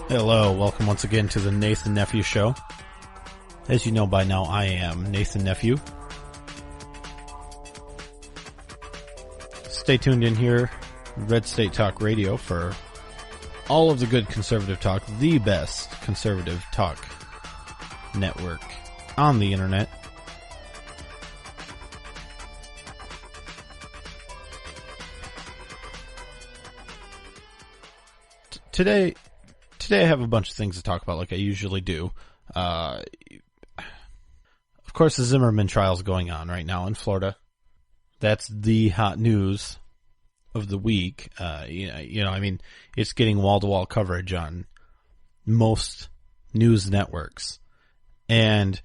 Hello, welcome once again to the Nephew Show. As you know by now, I am Nephew. Stay tuned in here, Red State Talk Radio, for all of the good conservative talk, the best conservative talk network on the internet. Today I have a bunch of things to talk about like I usually do. Of course, the Zimmerman trial is going on right now in Florida. That's the hot news of the week. It's getting wall-to-wall coverage on most news networks. And,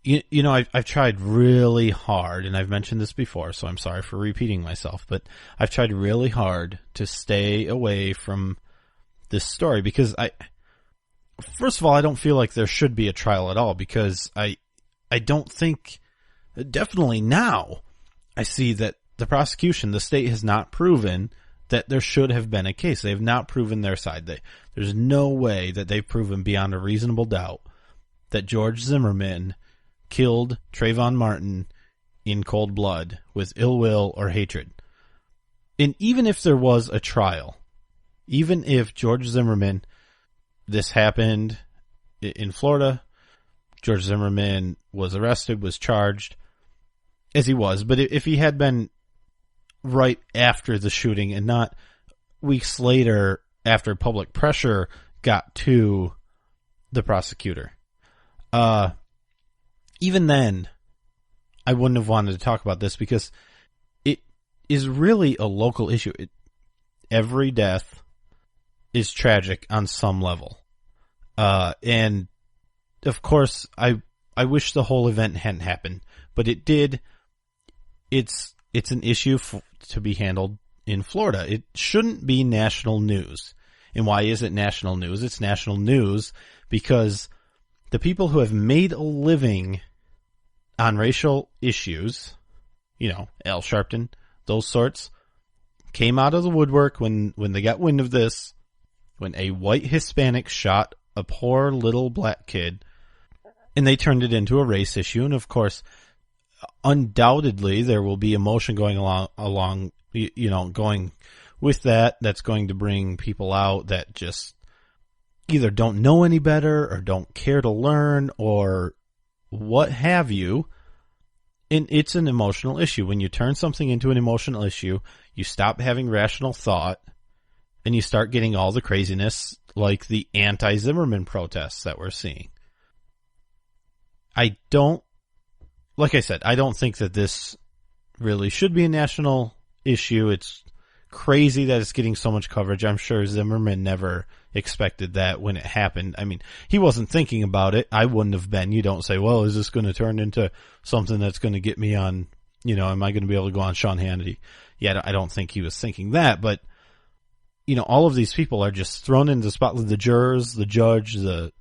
I've tried really hard, and I've mentioned this before, so I'm sorry for repeating myself, but I've tried really hard to stay away from this story because first of all, I don't feel like there should be a trial at all because I don't think, definitely now, I see that the prosecution, the state has not proven that there should have been a case. They have not proven their side. There's no way that they've proven beyond a reasonable doubt that George Zimmerman killed Trayvon Martin in cold blood with ill will or hatred. And even if there was a trial, even if George Zimmerman, this happened in Florida, George Zimmerman was arrested, was charged, as he was, but if he had been right after the shooting and not weeks later after public pressure got to the prosecutor, even then, I wouldn't have wanted to talk about this because it is really a local issue. Every death is tragic on some level. And of course, I wish the whole event hadn't happened, but it did. It's an issue to be handled in Florida. It shouldn't be national news. And why is it national news? It's national news because the people who have made a living on racial issues, Al Sharpton, those sorts, came out of the woodwork when they got wind of this, when a white Hispanic shot a poor little black kid, and they turned it into a race issue. And of course, undoubtedly, there will be emotion going along, going with that. That's going to bring people out that just either don't know any better or don't care to learn or what have you. And it's an emotional issue. When you turn something into an emotional issue, you stop having rational thought and you start getting all the craziness like the anti-Zimmerman protests that we're seeing. Like I said, I don't think that this really should be a national issue. It's crazy that it's getting so much coverage. I'm sure Zimmerman never expected that when it happened. I mean, he wasn't thinking about it. I wouldn't have been. You don't say, well, is this going to turn into something that's going to get me on, am I going to be able to go on Sean Hannity? Yeah, I don't think he was thinking that, but all of these people are just thrown into the spotlight. The jurors, the judge, the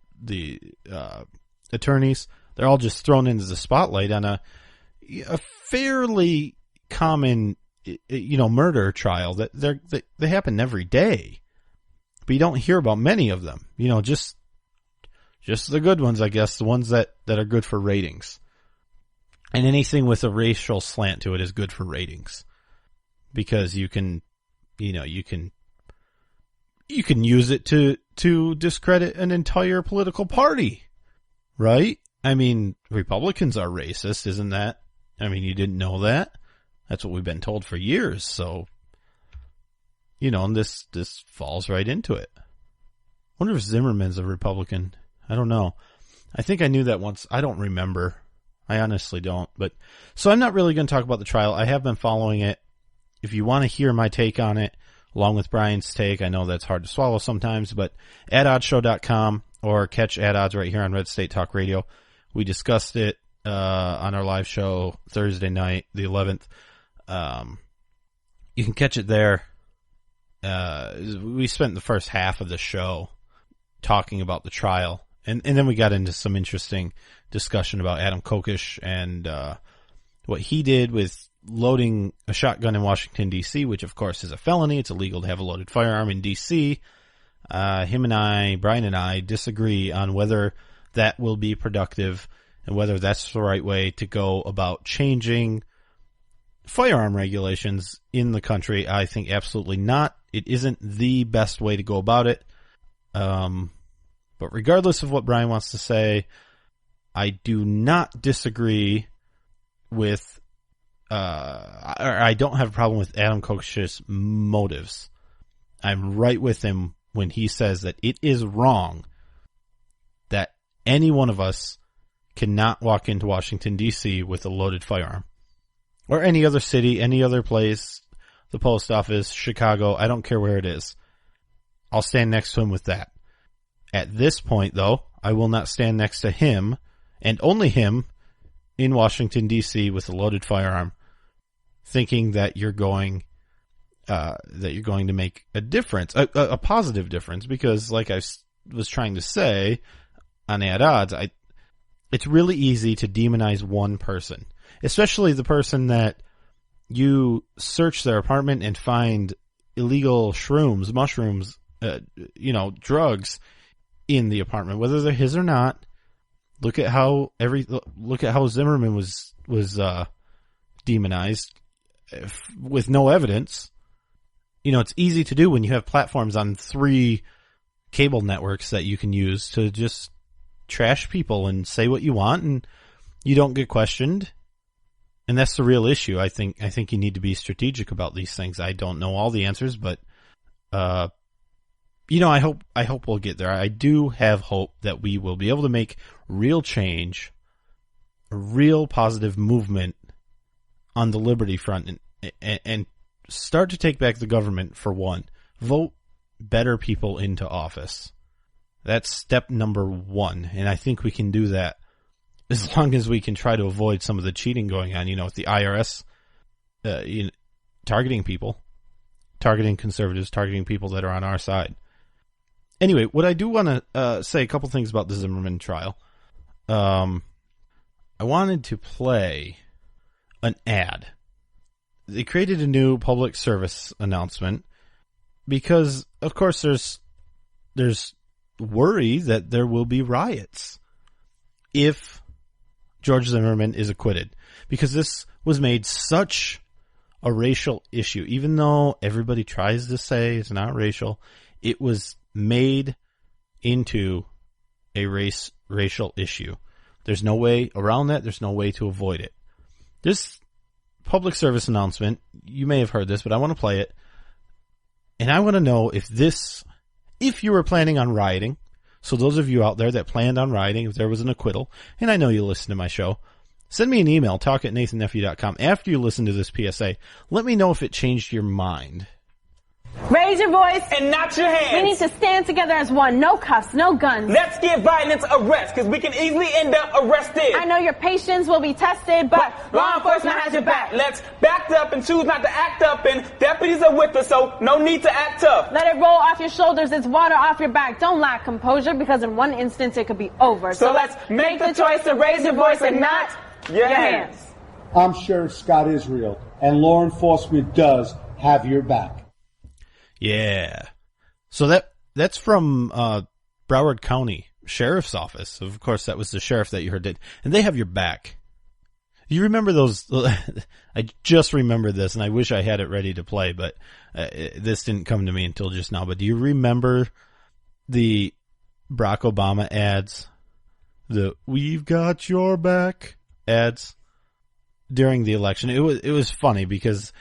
attorneys, they're all just thrown into the spotlight on a fairly common, murder trial that they happen every day, but you don't hear about many of them. Just the good ones, I guess, the ones that are good for ratings. And anything with a racial slant to it is good for ratings because you can use it to discredit an entire political party, right? I mean, Republicans are racist, isn't that? I mean, you didn't know that? That's what we've been told for years, so, and this falls right into it. I wonder if Zimmerman's a Republican. I don't know. I think I knew that once. I don't remember. I honestly don't. But so I'm not really going to talk about the trial. I have been following it. If you want to hear my take on it, along with Brian's take, I know that's hard to swallow sometimes, but adoddshow.com or catch Ad Odds right here on Red State Talk Radio. We discussed it on our live show Thursday night, the 11th. You can catch it there. We spent the first half of the show talking about the trial, and then we got into some interesting discussion about Adam Kokesh and what he did with loading a shotgun in Washington, D.C., which, of course, is a felony. It's illegal to have a loaded firearm in D.C., Brian and I, disagree on whether that will be productive and whether that's the right way to go about changing firearm regulations in the country. I think absolutely not. It isn't the best way to go about it. But regardless of what Brian wants to say, I do not disagree with, I don't have a problem with Adam Koch's motives. I'm right with him when he says that it is wrong that any one of us cannot walk into Washington, D.C. with a loaded firearm. Or any other city, any other place, the post office, Chicago, I don't care where it is. I'll stand next to him with that. At this point, though, I will not stand next to him, and only him, in Washington, D.C. with a loaded firearm, thinking that you're going to make a difference, a positive difference, because like I was trying to say on At Odds, it's really easy to demonize one person, especially the person that you search their apartment and find illegal shrooms, mushrooms, drugs in the apartment, whether they're his or not. Look at how Zimmerman was demonized with no evidence. It's easy to do when you have platforms on 3 cable networks that you can use to just trash people and say what you want, and you don't get questioned. And that's the real issue. I think you need to be strategic about these things. I don't know all the answers, but I hope we'll get there. I do have hope that we will be able to make real change, a real positive movement on the liberty front, and start to take back the government. For one, vote better people into office. That's step number 1, and I think we can do that as long as we can try to avoid some of the cheating going on, with the IRS targeting people, targeting conservatives, targeting people that are on our side. Anyway, what I do want to say a couple things about the Zimmerman trial. I wanted to play an ad. They created a new public service announcement because, of course, there's worry that there will be riots if George Zimmerman is acquitted, because this was made such a racial issue. Even though everybody tries to say it's not racial, it was made into a racial issue. There's no way around that. There's no way to avoid it. This public service announcement, you may have heard this, but I want to play it. And I want to know if you were planning on rioting. So those of you out there that planned on rioting, if there was an acquittal, and I know you listen to my show, send me an email, talk@nathannephew.com. After you listen to this PSA, let me know if it changed your mind. Raise your voice. And not your hands. We need to stand together as one. No cuffs, no guns. Let's give violence a rest, because we can easily end up arrested. I know your patience will be tested, but law enforcement has your back. Let's back up and choose not to act up, and deputies are with us, so no need to act tough. Let it roll off your shoulders. It's water off your back. Don't lack composure, because in one instance it could be over. So let's make the choice to raise your voice and not your hands. I'm Sheriff Scott Israel, and law enforcement does have your back. Yeah. So that's from Broward County Sheriff's Office. Of course, that was the sheriff that you heard did. And they have your back. You remember those? I just remembered this, and I wish I had it ready to play, but this didn't come to me until just now. But do you remember the Barack Obama ads? The "We've got your back" ads during the election. It was funny because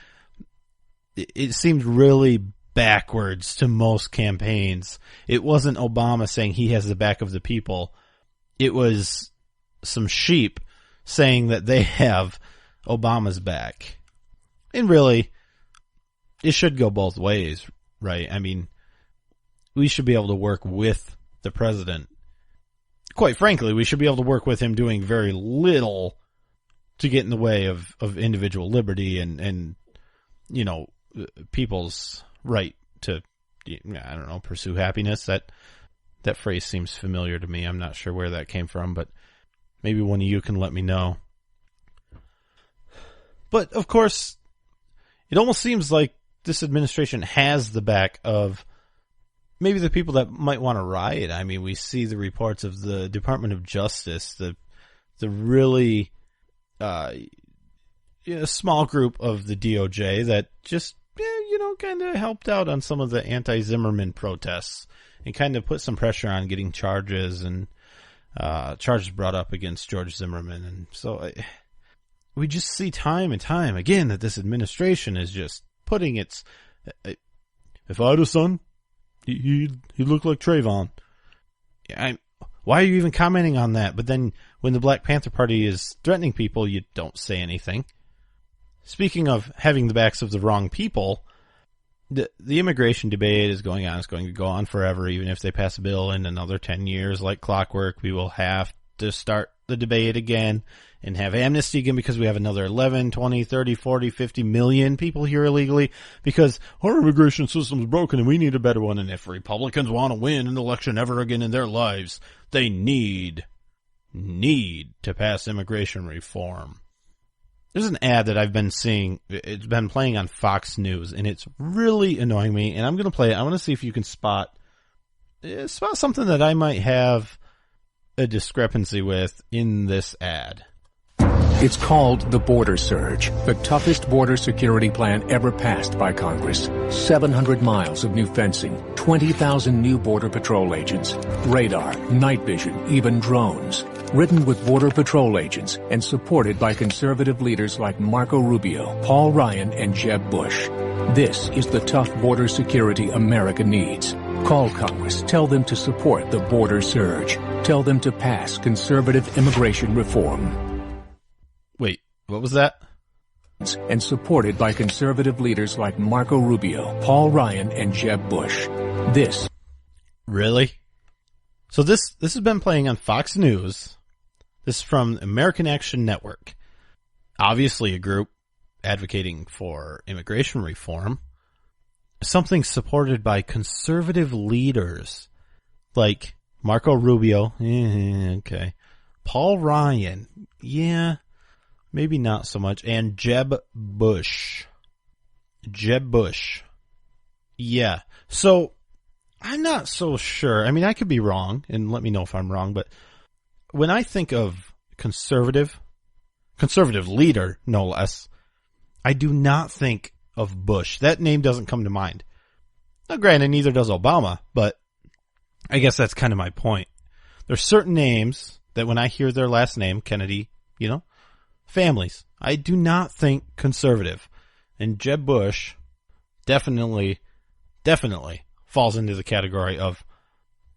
it seemed really backwards to most campaigns. It wasn't Obama saying he has the back of the people. It was some sheep saying that they have Obama's back. And really, it should go both ways, right? I mean, we should be able to work with the president. Quite frankly, we should be able to work with him doing very little to get in the way of individual liberty and people's right to, I don't know, pursue happiness. That phrase seems familiar to me. I'm not sure where that came from, but maybe one of you can let me know. But, of course, it almost seems like this administration has the back of maybe the people that might want to riot. I mean, we see the reports of the Department of Justice, the really small group of the DOJ that just kind of helped out on some of the anti-Zimmerman protests and kind of put some pressure on getting charges and charges brought up against George Zimmerman. And so we just see time and time again that this administration is just putting its... if I had a son, he'd look like Trayvon. Why are you even commenting on that? But then when the Black Panther Party is threatening people, you don't say anything. Speaking of having the backs of the wrong people, the immigration debate is going on. It's going to go on forever. Even if they pass a bill in another 10 years like clockwork, we will have to start the debate again and have amnesty again because we have another 11, 20, 30, 40, 50 million people here illegally because our immigration system is broken and we need a better one. And if Republicans want to win an election ever again in their lives, they need to pass immigration reform. There's an ad that I've been seeing. It's been playing on Fox News, and it's really annoying me. And I'm going to play it. I want to see if you can spot something that I might have a discrepancy with in this ad. It's called the Border Surge, the toughest border security plan ever passed by Congress. 700 miles of new fencing, 20,000 new Border Patrol agents, radar, night vision, even drones. Written with Border Patrol agents and supported by conservative leaders like Marco Rubio, Paul Ryan, and Jeb Bush. This is the tough border security America needs. Call Congress. Tell them to support the Border Surge. Tell them to pass conservative immigration reform. Wait, what was that? And supported by conservative leaders like Marco Rubio, Paul Ryan, and Jeb Bush. This. Really? So this has been playing on Fox News. This is from American Action Network. Obviously a group advocating for immigration reform. Something supported by conservative leaders like Marco Rubio. Okay. Paul Ryan. Yeah. Maybe not so much. And Jeb Bush. Jeb Bush. Yeah. So, I'm not so sure. I mean, I could be wrong, and let me know if I'm wrong, but when I think of conservative leader, no less, I do not think of Bush. That name doesn't come to mind. Now, granted, neither does Obama, but I guess that's kind of my point. There's certain names that when I hear their last name, Kennedy, families, I do not think conservative. And Jeb Bush definitely falls into the category of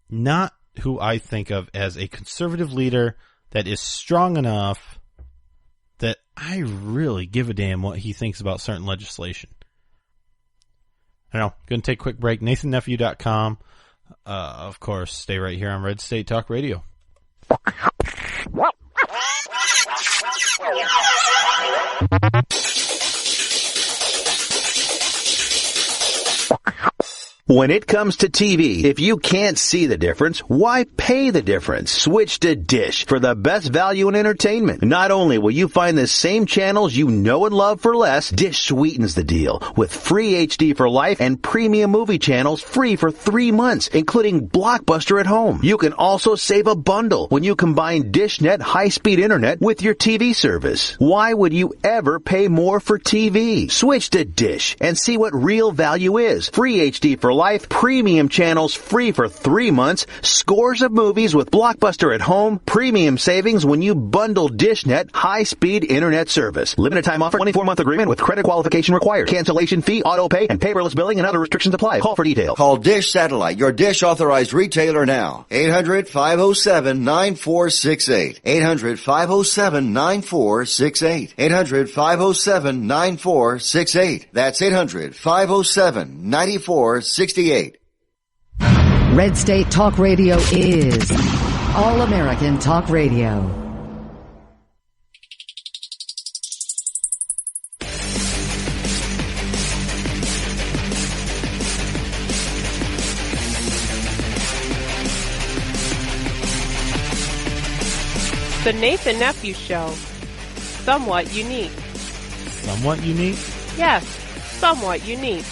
not who I think of as a conservative leader that is strong enough that I really give a damn what he thinks about certain legislation. I know. Going to take a quick break. NathanNephew.com. Of course, stay right here on Red State Talk Radio. When it comes to TV, if you can't see the difference, why pay the difference? Switch to Dish for the best value in entertainment. Not only will you find the same channels you know and love for less, Dish sweetens the deal with free HD for life and premium movie channels free for 3 months, including Blockbuster at Home. You can also save a bundle when you combine DishNet high-speed internet with your TV service. Why would you ever pay more for TV? Switch to Dish and see what real value is. Free HD for life, premium channels free for 3 months, scores of movies with Blockbuster at Home, premium savings when you bundle DishNet high-speed internet service. Limited time offer, 24-month agreement with credit qualification required. Cancellation fee, auto pay, and paperless billing and other restrictions apply. Call for details. Call Dish Satellite, your Dish authorized retailer now. 800-507-9468. 800-507-9468. 800-507-9468. That's 800-507-9468. Red State Talk Radio is All American Talk Radio. The Nathan Nephew Show. Somewhat unique. Somewhat unique? Yes, somewhat unique.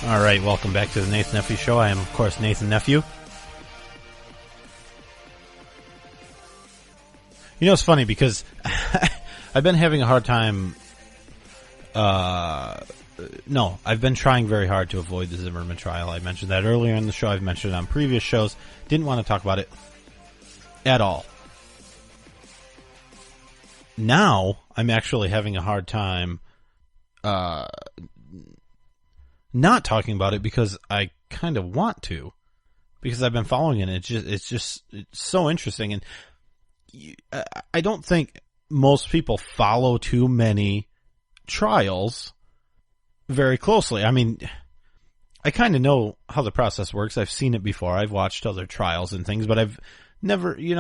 All right, welcome back to the Nathan Nephew Show. I am, of course, Nathan Nephew. You know, it's funny because I've been having a hard time. I've been trying very hard to avoid the Zimmerman trial. I mentioned that earlier in the show. I've mentioned it on previous shows. Didn't want to talk about it at all. Now, I'm actually having a hard time not talking about it because I kind of want to, because I've been following it. It's so interesting, and I don't think most people follow too many trials very closely. I mean, I kind of know how the process works. I've seen it before. I've watched other trials and things, but I've never, you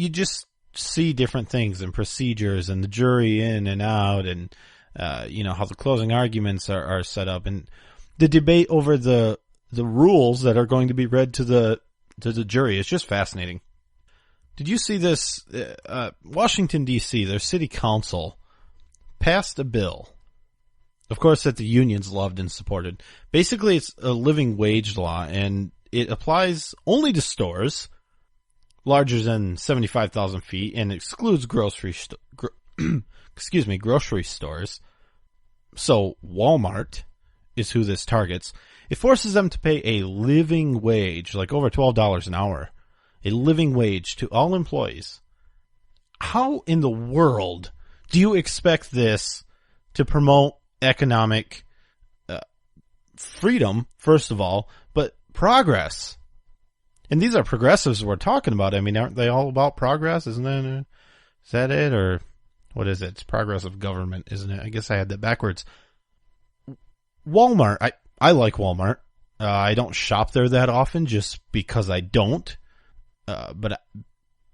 just see different things and procedures and the jury in and out and, how the closing arguments are set up and the debate over the rules that are going to be read to the jury. It's just fascinating. Did you see this? Washington, D.C., their city council passed a bill, of course, that the unions loved and supported. Basically, it's a living wage law, and it applies only to stores larger than 75,000 feet and excludes grocery stores. So Walmart is who this targets. It forces them to pay a living wage, like over $12 an hour, a living wage to all employees. How in the world do you expect this to promote economic freedom, first of all, but progress? And these are progressives we're talking about. I mean, aren't they all about progress? Is that it? Or what is it? It's progressive government, isn't it? I guess I had that backwards. Walmart. I like Walmart. I don't shop there that often just because I don't. But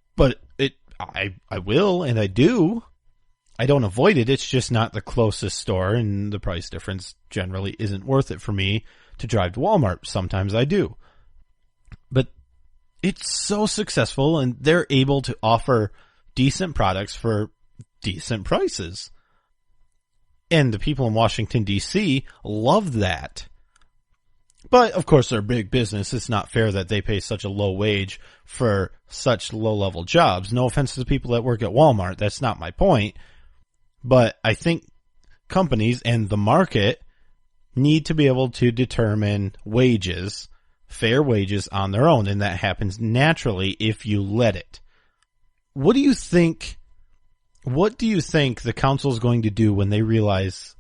I will, and I do. I don't avoid it. It's just not the closest store, and the price difference generally isn't worth it for me to drive to Walmart. Sometimes I do. But it's so successful, and they're able to offer decent products for decent prices. And the people in Washington, D.C. love that. But, of course, they're big business. It's not fair that they pay such a low wage for such low-level jobs. No offense to the people that work at Walmart. That's not my point. But I think companies and the market need to be able to determine wages, fair wages on their own, and that happens naturally if you let it. What do you think the council is going to do when they realize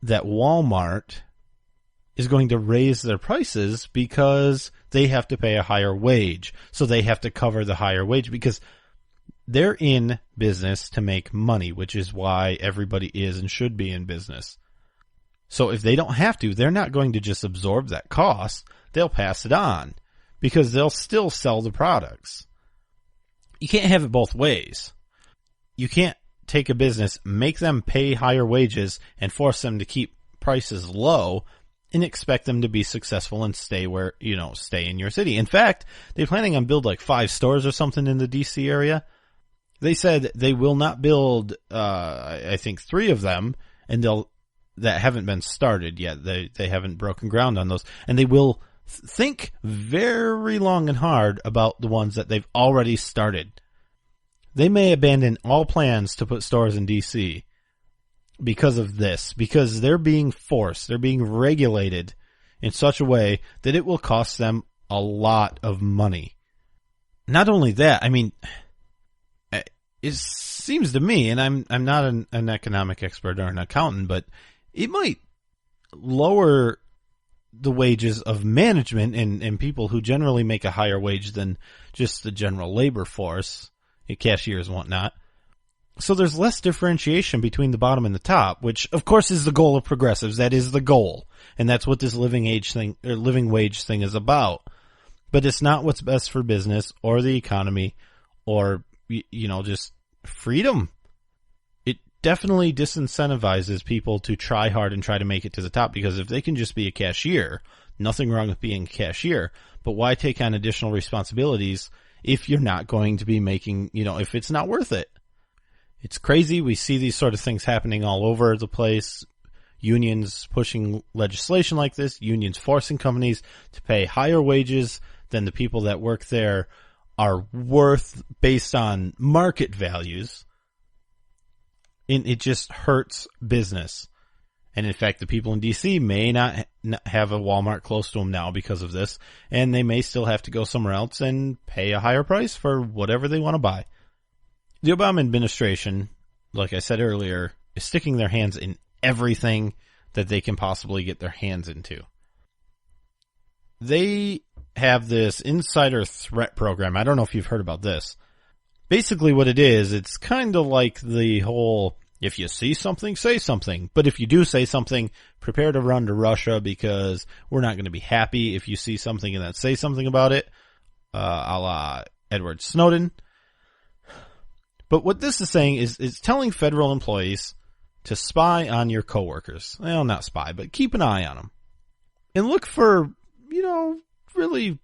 that Walmart is going to raise their prices because they have to pay a higher wage? So they have to cover the higher wage because they're in business to make money, which is why everybody is and should be in business. So if they don't have to, they're not going to just absorb that cost. They'll pass it on because they'll still sell the products. You can't have it both ways. You can't take a business, make them pay higher wages, and force them to keep prices low and expect them to be successful and stay in your city. In fact, they're planning on build like 5 stores or something in the DC area. They said they will not build, I think 3 of them, and that haven't been started yet. They haven't broken ground on those, and they will think very long and hard about the ones that they've already started. They may abandon all plans to put stores in DC because of this, because they're being forced, they're being regulated in such a way that it will cost them a lot of money. Not only that, I mean, it seems to me, and I'm not an economic expert or an accountant, but it might lower the wages of management and people who generally make a higher wage than just the general labor force, cashiers and whatnot. So there's less differentiation between the bottom and the top, which of course is the goal of progressives. That is the goal. And that's what this living wage thing is about. But it's not what's best for business or the economy or, just freedom. It definitely disincentivizes people to try hard and try to make it to the top, because if they can just be a cashier, nothing wrong with being a cashier, but why take on additional responsibilities if you're not going to be making, if it's not worth it? It's crazy. We see these sort of things happening all over the place. unions pushing legislation like this, unions forcing companies to pay higher wages than the people that work there are worth based on market values. And it just hurts business. And in fact, the people in D.C. may not have a Walmart close to them now because of this, and they may still have to go somewhere else and pay a higher price for whatever they want to buy. The Obama administration, like I said earlier, is sticking their hands in everything that they can possibly get their hands into. They have this insider threat program. I don't know if you've heard about this. Basically what it is, it's kind of like the whole, if you see something, say something. But if you do say something, prepare to run to Russia because we're not going to be happy if you see something and then say something about it, a la Edward Snowden. But what this is saying is telling federal employees to spy on your coworkers. Well, not spy, but keep an eye on them. And look for, really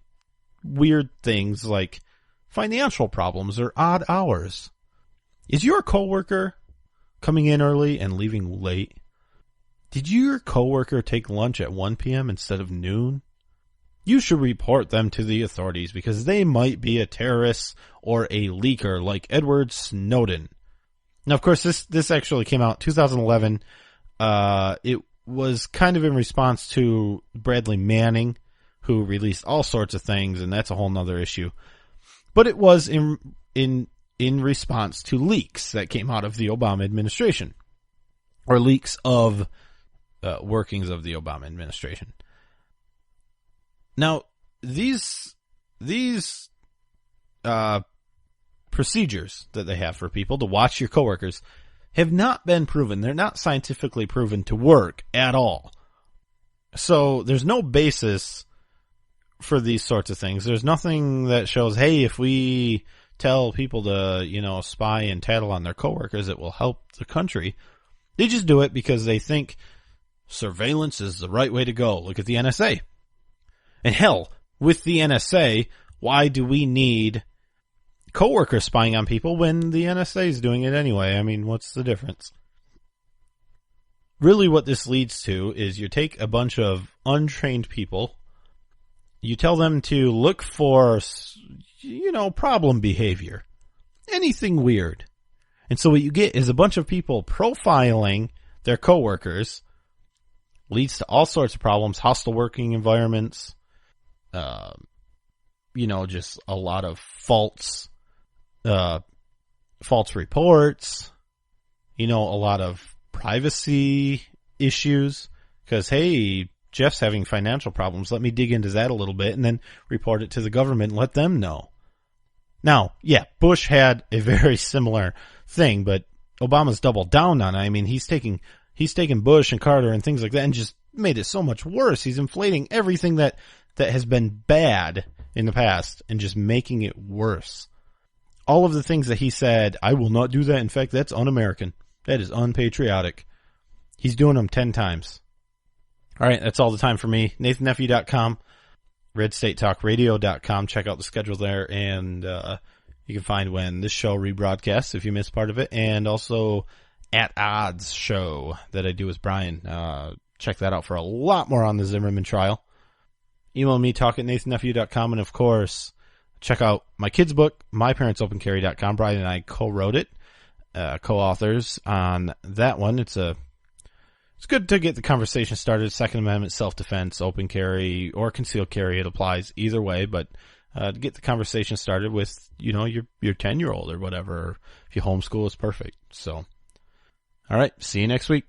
weird things like financial problems or odd hours. Is your coworker coming in early and leaving late? Did your coworker take lunch at 1 p.m. instead of noon? You should report them to the authorities because they might be a terrorist or a leaker like Edward Snowden. Now, of course, this actually came out in 2011. It was kind of in response to Bradley Manning, who released all sorts of things, and that's a whole nother issue. But it was in response to leaks that came out of the Obama administration, or leaks of workings of the Obama administration. Now, these procedures that they have for people to watch your coworkers have not been proven. They're not scientifically proven to work at all. So there's no basis for these sorts of things. There's nothing that shows, hey, if we tell people to, spy and tattle on their coworkers, it will help the country. They just do it because they think surveillance is the right way to go. Look at the NSA. And hell, with the NSA, why do we need coworkers spying on people when the NSA is doing it anyway? I mean, what's the difference? Really what this leads to is you take a bunch of untrained people, you tell them to look for, problem behavior, anything weird. And so what you get is a bunch of people profiling their coworkers, leads to all sorts of problems, hostile working environments, just a lot of false reports, a lot of privacy issues, because, hey, Jeff's having financial problems. Let me dig into that a little bit and then report it to the government and let them know. Now, yeah, Bush had a very similar thing, but Obama's doubled down on it. I mean, he's taking Bush and Carter and things like that and just made it so much worse. He's inflating everything that has been bad in the past and just making it worse. All of the things that he said, I will not do that. In fact, that's un-American. That is unpatriotic. He's doing them 10 times. All right, that's all the time for me. NathanNephew.com, RedStateTalkRadio.com. Check out the schedule there, and you can find when this show rebroadcasts if you missed part of it, and also At Odds show that I do with Brian. Check that out for a lot more on the Zimmerman trial. Email me, talk@NathanNephew.com, and of course, check out my kids' book, MyParentsOpenCarry.com. Brian and I co-wrote it, co-authors on that one. It's good to get the conversation started. Second Amendment, self-defense, open carry, or concealed carry. It applies either way, but to get the conversation started with, your 10-year-old or whatever. Or if you homeschool, it's perfect. So, all right, see you next week.